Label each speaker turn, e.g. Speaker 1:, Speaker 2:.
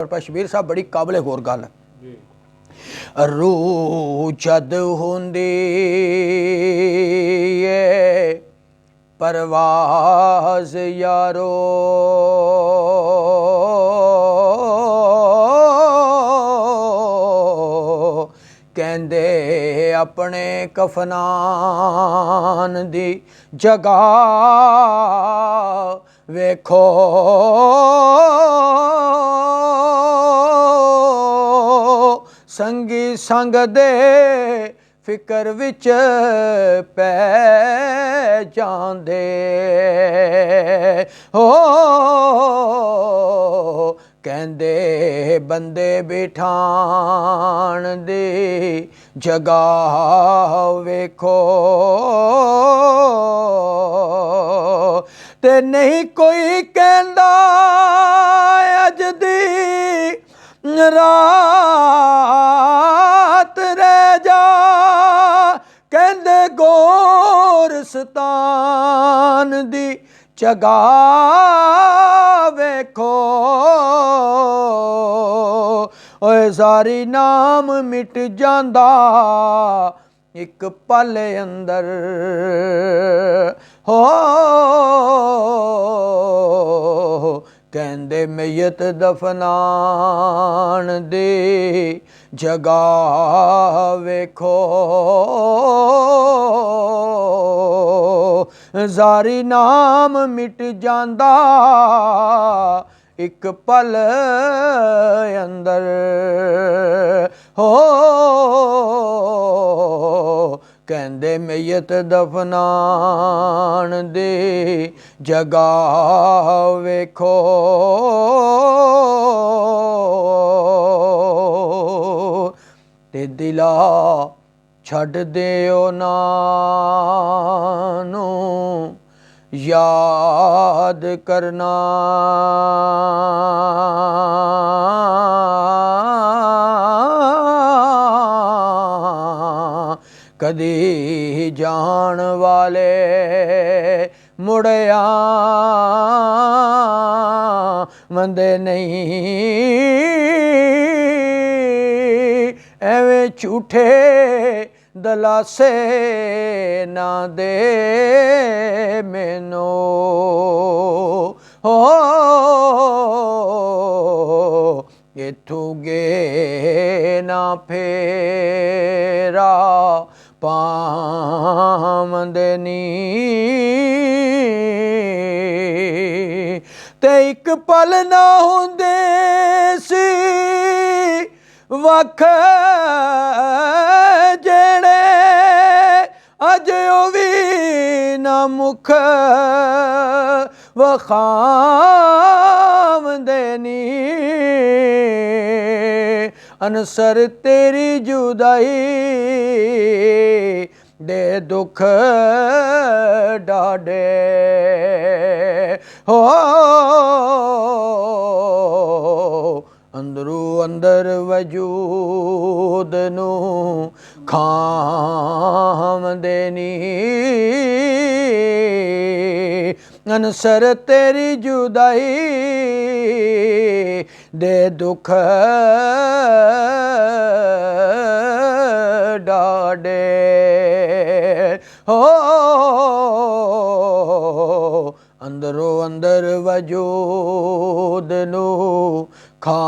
Speaker 1: पर शबीर साहब बड़ी काबिल गौर गल रूह जद हुंदी परवाज यारो कहंदे अपने कफनान दी जगह वेखो संगी संग दे फिकर विच पै जांदे हो कहंदे बंदे बिठाण दी जगह वेखो ते नहीं कोई कहंदा अज दी रात रह जा कहंदे गोरस्तान दी जगह वेखो ओए सारी नाम मिट जांदा एक पल अंदर हो कहंदे मैयत दफनान दे जगह वेखो जारी नाम मिट जांदा एक पल अंदर हो कहंदे मैयत दफनान दे जगह वेखो ते दिला छड़ दिओ नानू याद करना कदी जान वाले मुड़िया मंदे नहीं एवें झूठे दलासे ना दे मैनू हो इथों गे ना फेरा पावंदे नी ते एक पल ना हुंदे सी वख जेड़े अज ओ भी ना मुख वखावंदे नी अनसर तेरी जुदाई दे दुख डाडे हो अंदरू अंदर वजूद नू खावंदे नी अनसर तेरी जुदाई दे दुख डाडे हो अंदरो अंदर वजूद नू खावंदे